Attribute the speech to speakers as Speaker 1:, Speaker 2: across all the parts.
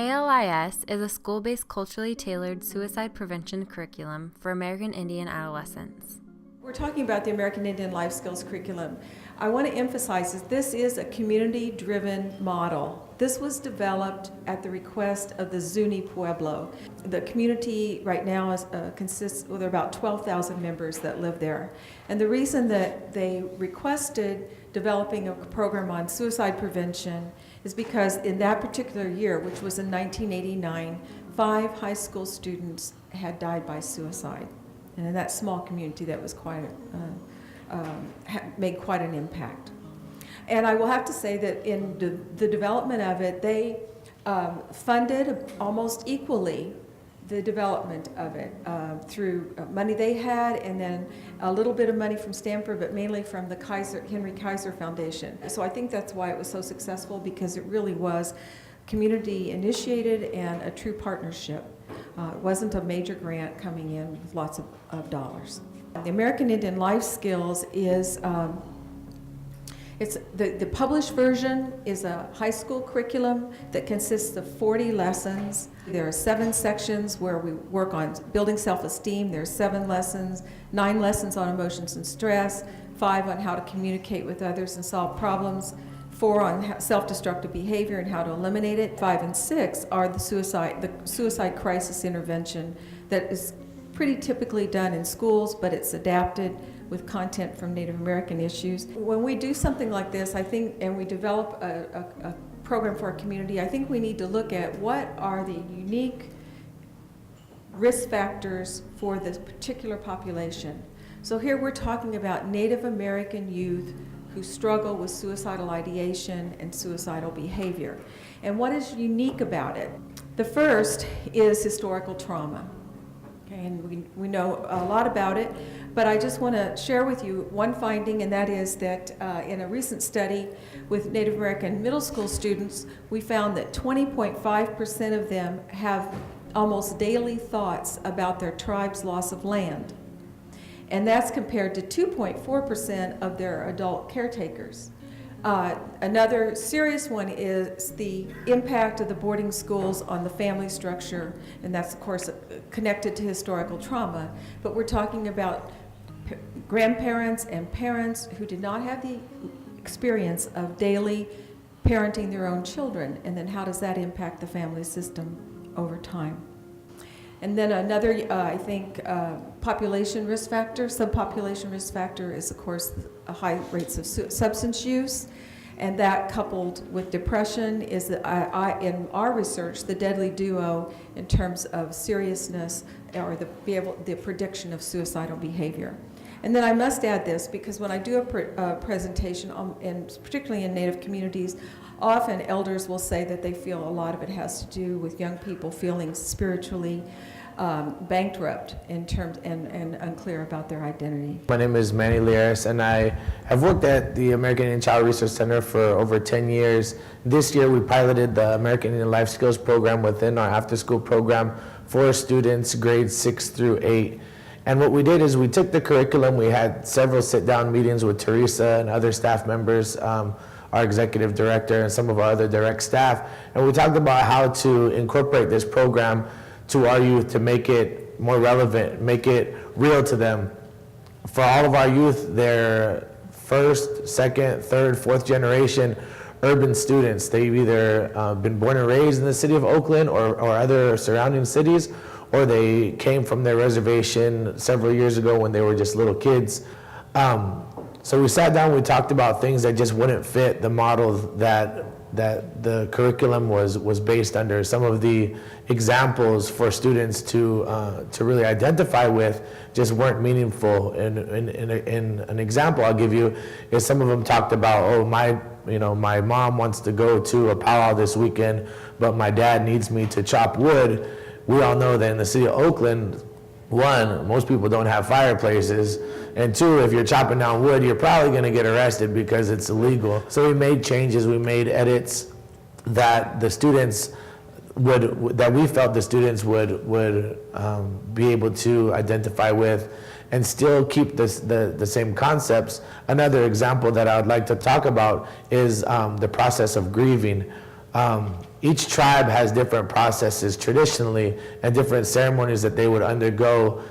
Speaker 1: AILS is a school-based culturally tailored suicide prevention curriculum for American Indian adolescents.
Speaker 2: We're talking about the American Indian Life Skills Curriculum. I want to emphasize that this is a community-driven model. This was developed at the request of the Zuni Pueblo. The community right now consists of about 12,000 members that live there. And the reason that they requested developing a program on suicide prevention is because in that particular year, which was in 1989, 5 high school students had died by suicide. And in that small community, that was made quite an impact. And I will have to say that in the development of it, they funded almost equally the development of it through money they had, and then a little bit of money from Stanford, but mainly from the Henry Kaiser Foundation. So I think that's why it was so successful, because it really was community initiated and a true partnership. It wasn't a major grant coming in with lots of dollars. The American Indian Life Skills is the published version is a high school curriculum that consists of 40 lessons. There are 7 sections where we work on building self-esteem. There are 7 lessons, 9 lessons on emotions and stress, 5 on how to communicate with others and solve problems, 4 on self-destructive behavior and how to eliminate it. 5 and 6 are the suicide crisis intervention that is pretty typically done in schools, but it's adapted with content from Native American issues. When we do something like this, I think, and we develop a program for our community, I think we need to look at what are the unique risk factors for this particular population. So here we're talking about Native American youth who struggle with suicidal ideation and suicidal behavior. And what is unique about it? The first is historical trauma. Okay, and we know a lot about it, but I just want to share with you one finding, and that is that in a recent study with Native American middle school students, we found that 20.5% of them have almost daily thoughts about their tribe's loss of land. And that's compared to 2.4% of their adult caretakers. Another serious one is the impact of the boarding schools on the family structure, and that's of course connected to historical trauma. But we're talking about grandparents and parents who did not have the experience of daily parenting their own children, and then how does that impact the family system over time? And then another, I think, population risk factor, subpopulation risk factor is, of course, high rates of substance use. And that coupled with depression is, in our research, the deadly duo in terms of seriousness or the prediction of suicidal behavior. And then I must add this, because when I do a presentation, and particularly in Native communities, often elders will say that they feel a lot of it has to do with young people feeling spiritually bankrupt in terms and unclear about their identity.
Speaker 3: My name is Manny Lieres, and I have worked at the American Indian Child Research Center for over 10 years. This year we piloted the American Indian Life Skills program within our after-school program for students grades 6 through 8. And what we did is we took the curriculum, we had several sit-down meetings with Teresa and other staff members, our executive director and some of our other direct staff, and we talked about how to incorporate this program to our youth to make it more relevant, make it real to them. For all of our youth, they're first, second, third, fourth generation urban students. They've either been born and raised in the city of Oakland or other surrounding cities, or they came from their reservation several years ago when they were just little kids. So we sat down, we talked about things that just wouldn't fit the model that the curriculum was based under. Some of the examples for students to really identify with just weren't meaningful. And an example I'll give you is some of them talked about, oh, my mom wants to go to a powwow this weekend, but my dad needs me to chop wood. We all know that in the city of Oakland, 1, most people don't have fireplaces, and 2, if you're chopping down wood, you're probably going to get arrested because it's illegal. So we made changes, we made edits that the students that we felt the students would be able to identify with, and still keep the same concepts. Another example that I would like to talk about is the process of grieving. each tribe has different processes traditionally and different ceremonies that they would undergo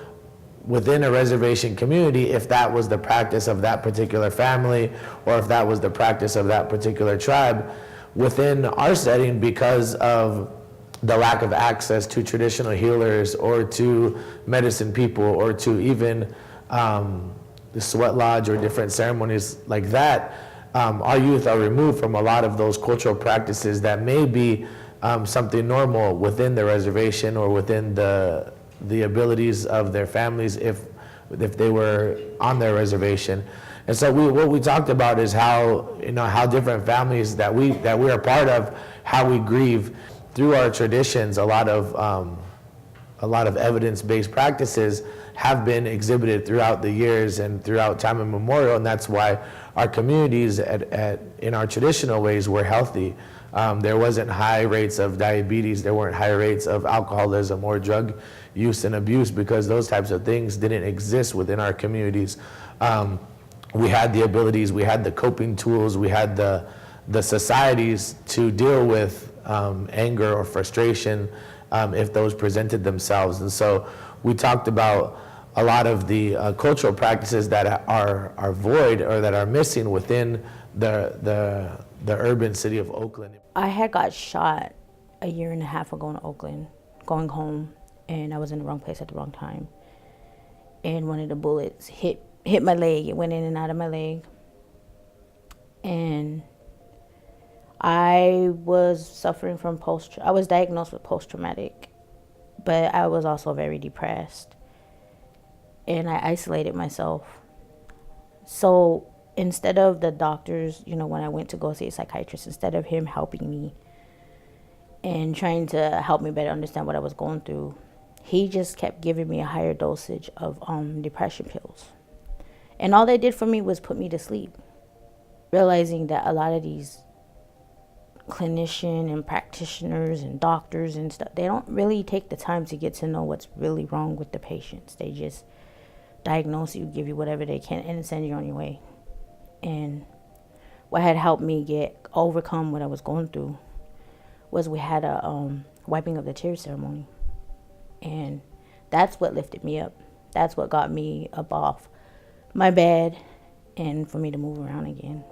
Speaker 3: within a reservation community if that was the practice of that particular family or if that was the practice of that particular tribe. Within our setting, because of the lack of access to traditional healers or to medicine people or to even the sweat lodge or different ceremonies like that, our youth are removed from a lot of those cultural practices that may be something normal within the reservation or within the abilities of their families if they were on their reservation. And so what we talked about is how, how different families that we are part of, how we grieve through our traditions. A lot of evidence-based practices have been exhibited throughout the years and throughout time immemorial, and that's why our communities in our traditional ways were healthy. There wasn't high rates of diabetes, there weren't high rates of alcoholism or drug use and abuse, because those types of things didn't exist within our communities. We had the abilities, we had the coping tools, we had the societies to deal with anger or frustration if those presented themselves. And so we talked about a lot of the cultural practices that are void or that are missing within the urban city of Oakland.
Speaker 4: I had got shot a year and a half ago in Oakland, going home, and I was in the wrong place at the wrong time. And one of the bullets hit my leg. It went in and out of my leg. And I was suffering from I was diagnosed with post-traumatic, but I was also very depressed. And I isolated myself. So instead of the doctors, when I went to go see a psychiatrist, instead of him helping me and trying to help me better understand what I was going through, he just kept giving me a higher dosage of depression pills. And all they did for me was put me to sleep. Realizing that a lot of these clinicians and practitioners and doctors and stuff, they don't really take the time to get to know what's really wrong with the patients. They just diagnose you, give you whatever they can, and send you on your way. And what had helped me overcome what I was going through was we had a wiping of the tears ceremony. And that's what lifted me up. That's what got me up off my bed and for me to move around again.